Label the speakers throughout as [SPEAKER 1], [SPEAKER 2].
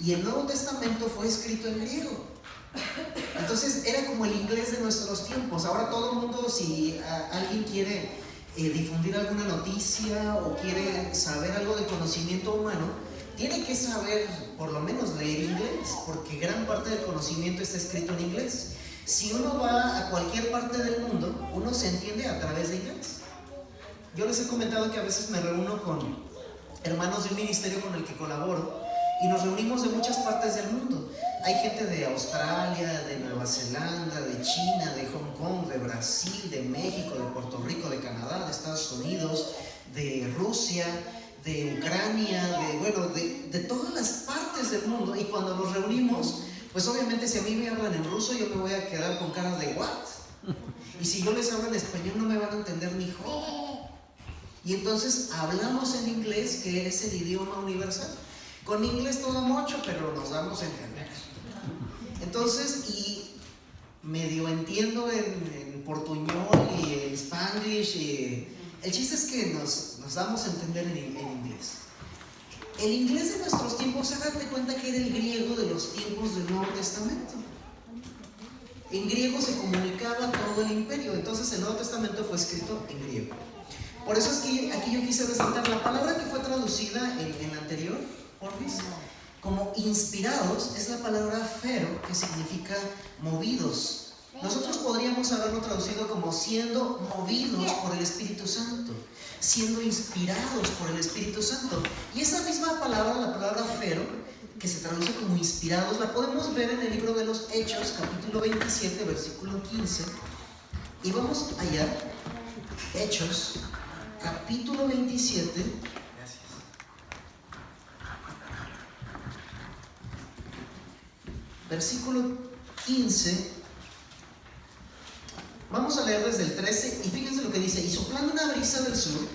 [SPEAKER 1] y el Nuevo Testamento fue escrito en griego. Entonces era como el inglés de nuestros tiempos. Ahora todo el mundo, si alguien quiere difundir alguna noticia o quiere saber algo de conocimiento humano, tiene que saber por lo menos leer inglés, porque gran parte del conocimiento está escrito en inglés. Si uno va a cualquier parte del mundo, uno se entiende a través de inglés. Yo les he comentado que a veces me reúno con hermanos de un ministerio con el que colaboro y nos reunimos de muchas partes del mundo. Hay gente de Australia, de Nueva Zelanda, de China, de Hong Kong, de Brasil, de México, de Puerto Rico, de Canadá, de Estados Unidos, de Rusia, de Ucrania, de todas las partes del mundo. Y cuando nos reunimos, pues obviamente si a mí me hablan en ruso, yo me voy a quedar con cara de ¿what? Y si yo les hablo en español, no me van a entender ni joder. Y entonces hablamos en inglés, que es el idioma universal. Con inglés todo mucho, pero nos damos a entender. Entonces, y medio entiendo en portuñol y en spanglish. El chiste es que nos damos a entender en inglés. El inglés de nuestros tiempos, hagan de cuenta que era el griego de los tiempos del Nuevo Testamento. En griego se comunicaba todo el imperio, entonces el Nuevo Testamento fue escrito en griego. Por eso es que aquí yo quise resaltar la palabra que fue traducida en la anterior, Porfis, como inspirados, es la palabra fero, que significa movidos. Nosotros podríamos haberlo traducido como siendo movidos por el Espíritu Santo, siendo inspirados por el Espíritu Santo. Y esa misma palabra, la palabra fero, que se traduce como inspirados, la podemos ver en el libro de los Hechos, capítulo 27, versículo 15. Y vamos allá, Hechos, capítulo 27. Versículo 15, vamos a leer desde el 13 y fíjense lo que dice: y soplando una brisa del sur,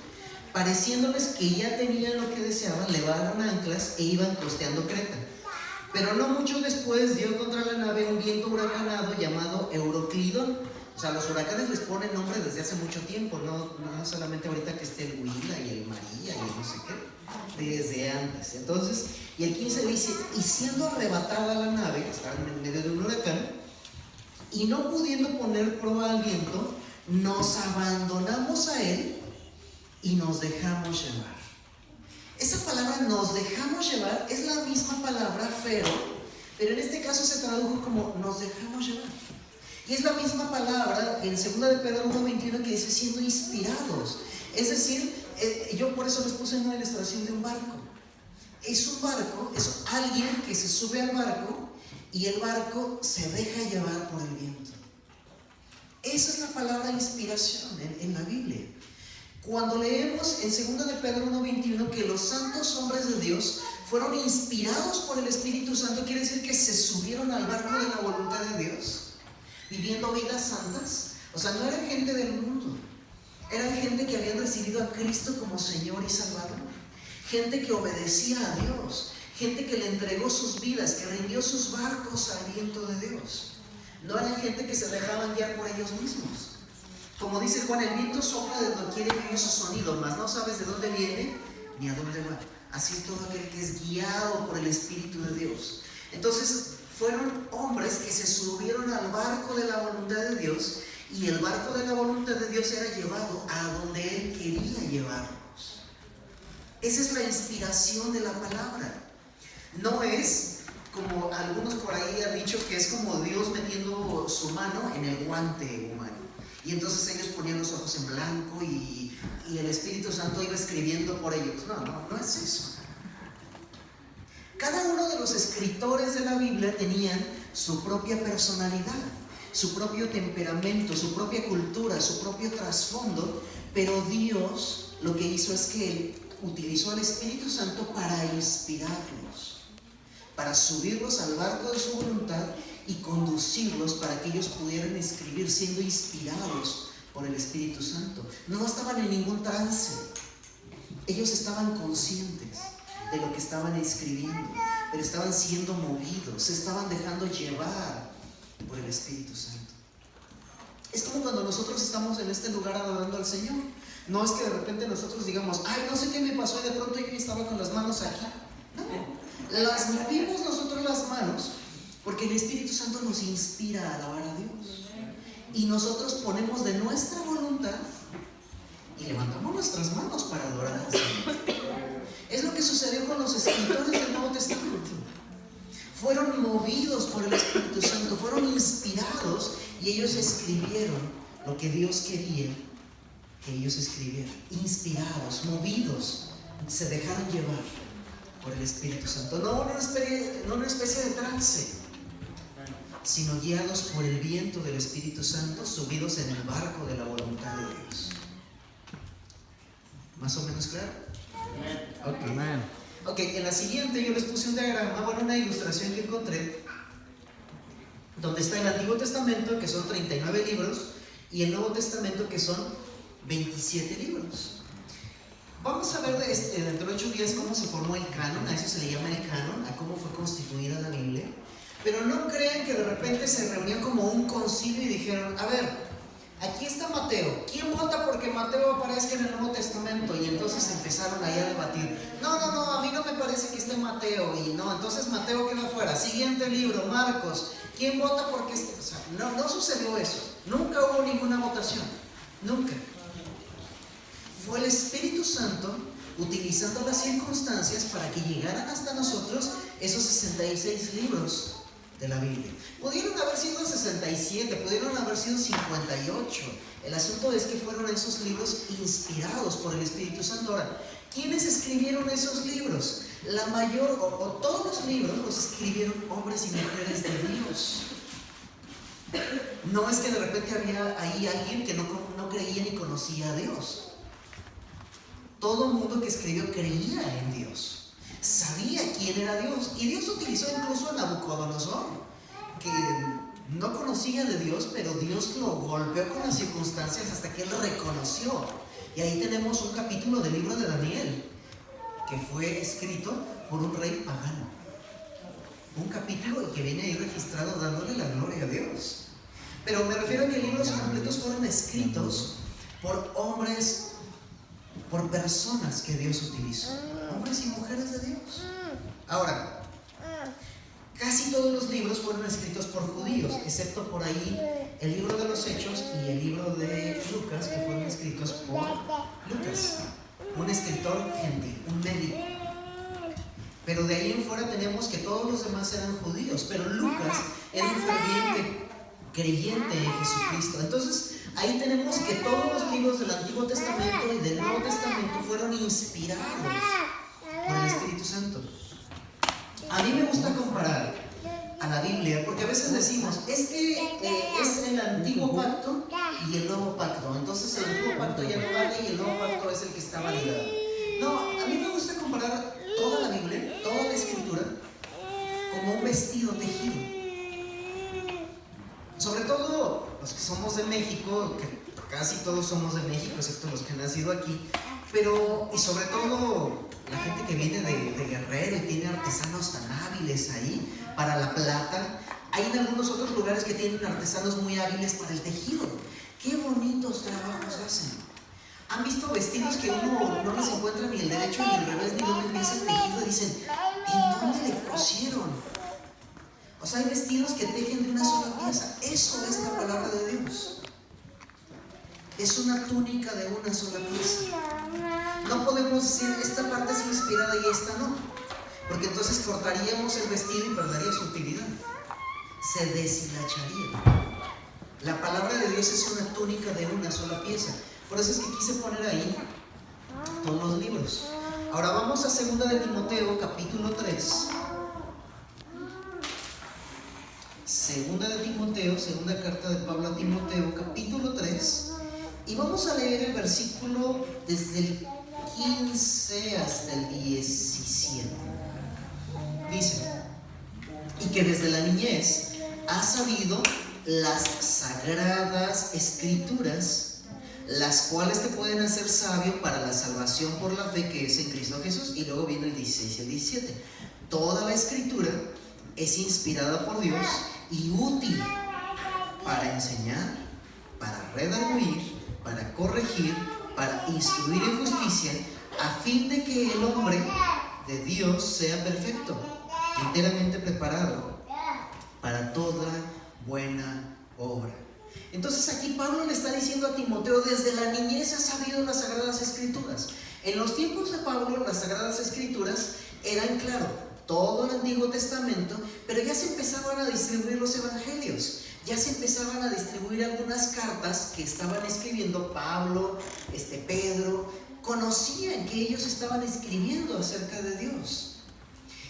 [SPEAKER 1] pareciéndoles que ya tenían lo que deseaban, levaron anclas e iban costeando Creta. Pero no mucho después dio contra la nave un viento huracanado llamado Euroclidón. O sea, los huracanes les ponen nombre desde hace mucho tiempo, no solamente ahorita que esté el Huila y el María y el no sé qué, desde antes. Entonces, y el 15 dice: y siendo arrebatada la nave, estaban en medio de un huracán, y no pudiendo poner proa al viento, nos abandonamos a él y nos dejamos llevar. Esa palabra nos dejamos llevar es la misma palabra fero, pero en este caso se tradujo como nos dejamos llevar. Y es la misma palabra en 2 de Pedro 1:21 que dice siendo inspirados. Es decir, yo por eso les puse una ilustración de un barco. Es un barco, es alguien que se sube al barco y el barco se deja llevar por el viento. Esa es la palabra inspiración en la Biblia. Cuando leemos en 2 de Pedro 1:21 que los santos hombres de Dios fueron inspirados por el Espíritu Santo, quiere decir que se subieron al barco de la voluntad de Dios, viviendo vidas santas. O sea, no eran gente del mundo, eran gente que habían recibido a Cristo como Señor y Salvador, gente que obedecía a Dios, gente que le entregó sus vidas, que rindió sus barcos al viento de Dios. No eran gente que se dejaban guiar por ellos mismos. Como dice Juan, el viento sopla de donde quiere que oye su sonido, mas no sabes de dónde viene ni a dónde va. Así es todo aquel que es guiado por el Espíritu de Dios. Entonces, fueron hombres que se subieron al barco de la voluntad de Dios, y el barco de la voluntad de Dios era llevado a donde Él quería llevarnos. Esa es la inspiración de la palabra. No es como algunos por ahí han dicho que es como Dios metiendo su mano en el guante humano. Y entonces ellos ponían los ojos en blanco y el Espíritu Santo iba escribiendo por ellos. No es eso. Cada uno de los escritores de la Biblia tenían su propia personalidad, su propio temperamento, su propia cultura, su propio trasfondo, pero Dios lo que hizo es que Él utilizó al Espíritu Santo para inspirarlos, para subirlos al barco de su voluntad y conducirlos para que ellos pudieran escribir siendo inspirados por el Espíritu Santo. No estaban en ningún trance, ellos estaban conscientes de lo que estaban escribiendo, pero estaban siendo movidos, se estaban dejando llevar por el Espíritu Santo. Es como cuando nosotros estamos en este lugar adorando al Señor. No es que de repente nosotros digamos, ay, no sé qué me pasó y de pronto yo estaba con las manos aquí. No, Las movimos nosotros las manos porque el Espíritu Santo nos inspira a alabar a Dios. Y nosotros ponemos de nuestra voluntad y levantamos nuestras manos para adorar al Señor. Es lo que sucedió con los escritores del Nuevo Testamento. Fueron movidos por el Espíritu Santo, fueron inspirados y ellos escribieron lo que Dios quería que ellos escribieran. Inspirados, movidos, se dejaron llevar por el Espíritu Santo. No una especie de trance, sino guiados por el viento del Espíritu Santo, subidos en el barco de la voluntad de Dios. ¿Más o menos claro?
[SPEAKER 2] Amén.
[SPEAKER 1] Ok, en la siguiente yo les puse un diagrama, una ilustración que encontré, donde está el Antiguo Testamento, que son 39 libros, y el Nuevo Testamento, que son 27 libros. Vamos a ver dentro de 8 días cómo se formó el canon, a eso se le llama el canon, a cómo fue constituida la Biblia. Pero no crean que de repente se reunió como un concilio y dijeron, a ver, aquí está Mateo, ¿quién vota porque Mateo aparezca en el Nuevo Testamento? Y entonces empezaron ahí a debatir, no, a mí no me parece que esté Mateo, y no, entonces Mateo queda fuera. Siguiente libro, Marcos, ¿quién vota porque esté? O sea, no sucedió eso, nunca hubo ninguna votación, nunca. Fue el Espíritu Santo utilizando las circunstancias para que llegaran hasta nosotros esos 66 libros de la Biblia. Pudieron haber sido 67, pudieron haber sido 58. El asunto es que fueron esos libros inspirados por el Espíritu Santo. Ahora, ¿quiénes escribieron esos libros? La mayor o todos los libros los escribieron hombres y mujeres de Dios. No es que de repente había ahí alguien que no creía ni conocía a Dios. Todo el mundo que escribió creía en Dios, sabía quién era Dios, y Dios utilizó incluso a Nabucodonosor, que no conocía de Dios, pero Dios lo golpeó con las circunstancias hasta que él lo reconoció. Y ahí tenemos un capítulo del libro de Daniel, que fue escrito por un rey pagano. Un capítulo que viene ahí registrado dándole la gloria a Dios. Pero me refiero a que libros completos fueron escritos por hombres, por personas que Dios utilizó, hombres y mujeres de Dios. Ahora, casi todos los libros fueron escritos por judíos, excepto por ahí el libro de los Hechos y el libro de Lucas, que fueron escritos por Lucas, un escritor gentil, un médico. Pero de ahí en fuera tenemos que todos los demás eran judíos, pero Lucas era un ferviente creyente en Jesucristo. Entonces, ahí tenemos que todos los libros del Antiguo Testamento y del Nuevo Testamento fueron inspirados por el Espíritu Santo. A mí me gusta comparar a la Biblia, porque a veces decimos, es que es el Antiguo Pacto y el Nuevo Pacto. Entonces el Antiguo Pacto ya no vale y el Nuevo Pacto es el que está validado. No, a mí me gusta comparar toda la Biblia, toda la Escritura, como un vestido tejido. Sobre todo los que somos de México, que casi todos somos de México, excepto los que han nacido aquí, y sobre todo la gente que viene de Guerrero y tiene artesanos tan hábiles ahí para la plata. Hay en algunos otros lugares que tienen artesanos muy hábiles para el tejido. ¡Qué bonitos trabajos hacen! ¿Han visto vestidos que uno no les encuentra ni el derecho ni el revés, ni donde empieza el tejido? Dicen, ¿en dónde le cosieron? O sea, hay vestidos que tejen de una sola pieza. Eso es la palabra de Dios. Es una túnica de una sola pieza. No podemos decir, esta parte es inspirada y esta no, porque entonces cortaríamos el vestido y perdería su utilidad. Se deshilacharía. La palabra de Dios es una túnica de una sola pieza. Por eso es que quise poner ahí todos los libros. Ahora vamos a 2 de Timoteo, capítulo 3. 2 de Timoteo, segunda carta de Pablo a Timoteo, capítulo 3, y vamos a leer el versículo desde el 15 hasta el 17. Dice, y que desde la niñez has sabido las sagradas escrituras, las cuales te pueden hacer sabio para la salvación por la fe que es en Cristo Jesús. Y luego viene el 16 y el 17. Toda la escritura es inspirada por Dios y útil para enseñar, para redarguir, para corregir, para instruir en justicia, a fin de que el hombre de Dios sea perfecto, enteramente preparado para toda buena obra. Entonces aquí Pablo le está diciendo a Timoteo, desde la niñez has sabido las Sagradas Escrituras. En los tiempos de Pablo, las Sagradas Escrituras eran, claro, todo el Antiguo Testamento, pero ya se empezaban a distribuir los evangelios, ya se empezaban a distribuir algunas cartas que estaban escribiendo Pablo, Pedro, conocían que ellos estaban escribiendo acerca de Dios.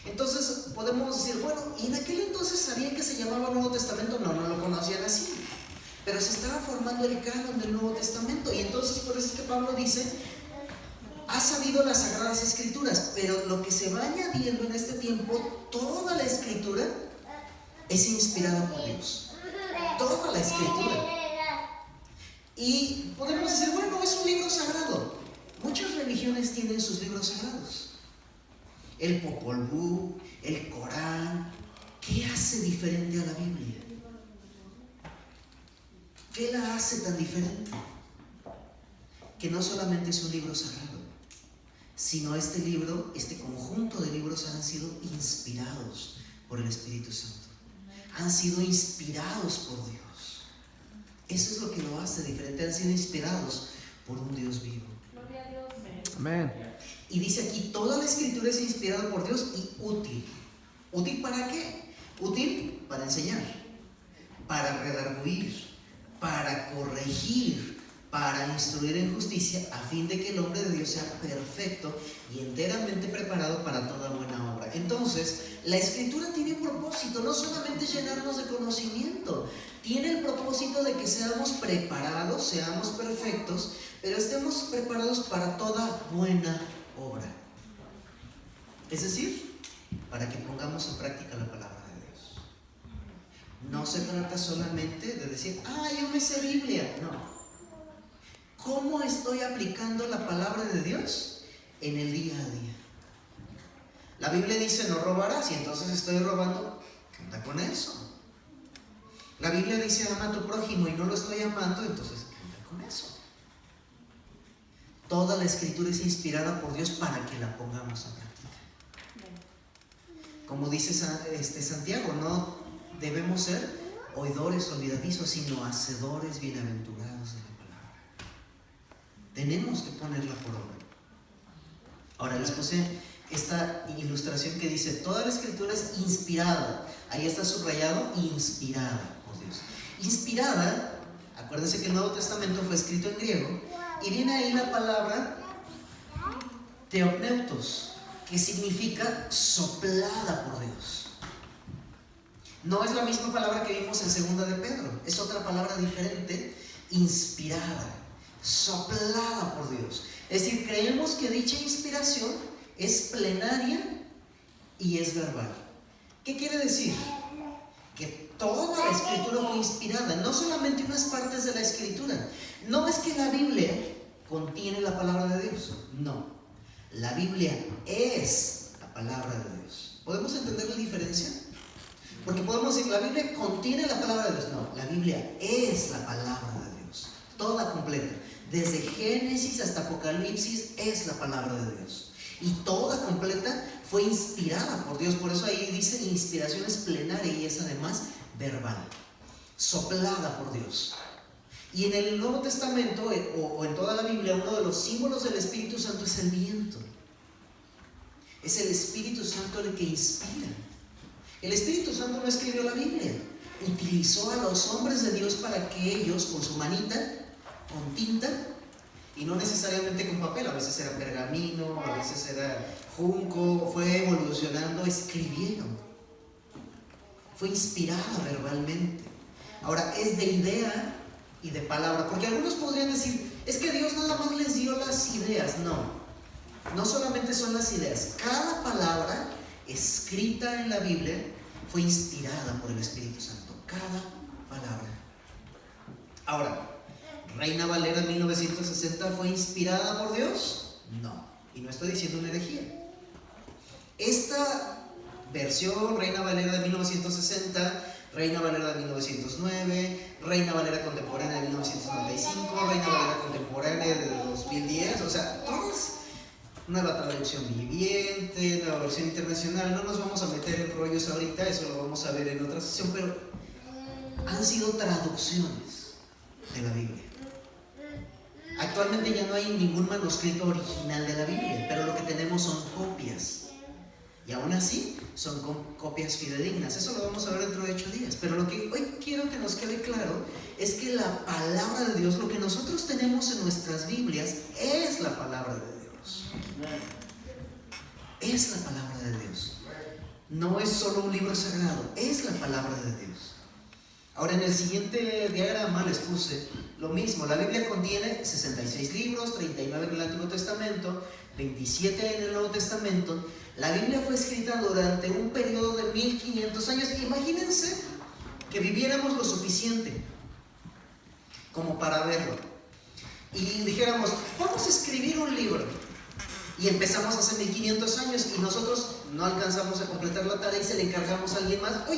[SPEAKER 1] Entonces podemos decir, bueno, ¿y en aquel entonces sabían que se llamaba Nuevo Testamento? No, no lo conocían así, pero se estaba formando el canon del Nuevo Testamento, y entonces por eso es que Pablo dice, ha sabido las Sagradas Escrituras, pero lo que se va añadiendo en este tiempo, toda la Escritura es inspirada por Dios, toda la Escritura. Y podemos decir, bueno, es un libro sagrado. Muchas religiones tienen sus libros sagrados, el Popol Vuh, el Corán. ¿Qué hace diferente a la Biblia? ¿Qué la hace tan diferente? Que no solamente es un libro sagrado, sino este libro, este conjunto de libros han sido inspirados por el Espíritu Santo, han sido inspirados por Dios. Eso es lo que lo hace diferente, han sido inspirados por un Dios vivo.
[SPEAKER 2] Gloria a Dios. Amén.
[SPEAKER 1] Y dice aquí, toda la Escritura es inspirada por Dios y útil. ¿Útil para qué? Útil para enseñar, para redarguir, para corregir, para instruir en justicia, a fin de que el hombre de Dios sea perfecto y enteramente preparado para toda buena obra. Entonces, la Escritura tiene un propósito, no solamente llenarnos de conocimiento, tiene el propósito de que seamos preparados, seamos perfectos, pero estemos preparados para toda buena obra. Es decir, para que pongamos en práctica la palabra de Dios. No se trata solamente de decir, yo me sé Biblia, no. ¿Cómo estoy aplicando la palabra de Dios en el día a día? La Biblia dice no robarás, y entonces estoy robando. ¿Qué onda con eso? La Biblia dice ama a tu prójimo y no lo estoy amando, entonces ¿qué onda con eso? Toda la Escritura es inspirada por Dios para que la pongamos en práctica. Como dice Santiago, no debemos ser oidores olvidadizos, sino hacedores bienaventurados de la palabra. Tenemos que ponerla por obra. Ahora les puse esta ilustración que dice, toda la Escritura es inspirada. Ahí está subrayado, inspirada por Dios. Inspirada, acuérdense que el Nuevo Testamento fue escrito en griego, y viene ahí la palabra theopneutos, que significa soplada por Dios. No es la misma palabra que vimos en 2 de Pedro, es otra palabra diferente, inspirada, soplada por Dios. Es decir, creemos que dicha inspiración es plenaria y es verbal. ¿Qué quiere decir? Que toda la Escritura fue inspirada, no solamente unas partes de la Escritura. No es que la Biblia contiene la palabra de Dios, no. La Biblia es la palabra de Dios. ¿Podemos entender la diferencia? Porque podemos decir, la Biblia contiene la palabra de Dios. No, la Biblia es la palabra de Dios, toda completa. Desde Génesis hasta Apocalipsis es la palabra de Dios. Y toda completa fue inspirada por Dios. Por eso ahí dice inspiración es plenaria y es además verbal, soplada por Dios. Y en el Nuevo Testamento o en toda la Biblia, uno de los símbolos del Espíritu Santo es el viento. Es el Espíritu Santo el que inspira. El Espíritu Santo no escribió la Biblia, utilizó a los hombres de Dios para que ellos con su manita, con tinta, y no necesariamente con papel, a veces era pergamino, a veces era junco, fue evolucionando, escribieron. Fue inspirada verbalmente. Ahora, es de idea y de palabra, porque algunos podrían decir, es que Dios nada más les dio las ideas. No, no solamente son las ideas, cada palabra escrita en la Biblia fue inspirada por el Espíritu Santo, cada palabra. Ahora, ¿Reina Valera 1960 fue inspirada por Dios? No, y no estoy diciendo una herejía. Esta versión, Reina Valera de 1960, Reina Valera de 1909, Reina Valera contemporánea de 1995, Reina Valera contemporánea de 2010, o sea, todas Nueva traducción viviente, nueva versión internacional. No nos vamos a meter en rollos ahorita, eso lo vamos a ver en otra sesión, pero han sido traducciones de la Biblia. Actualmente ya no hay ningún manuscrito original de la Biblia, pero lo que tenemos son copias. Y aún así son copias fidedignas. Eso lo vamos a ver dentro de 8 días. Pero lo que hoy quiero que nos quede claro es que la palabra de Dios, lo que nosotros tenemos en nuestras Biblias, es la palabra de Dios. Es la palabra de Dios. No es solo un libro sagrado, es la palabra de Dios. Ahora, en el siguiente diagrama les puse lo mismo. La Biblia contiene 66 libros, 39 en el Antiguo Testamento, 27 en el Nuevo Testamento. La Biblia fue escrita durante un periodo de 1500 años. Imagínense que viviéramos lo suficiente como para verlo. Y dijéramos, vamos a escribir un libro. Y empezamos hace 1500 años y nosotros no alcanzamos a completar la tarea y se le encargamos a alguien más. Oye,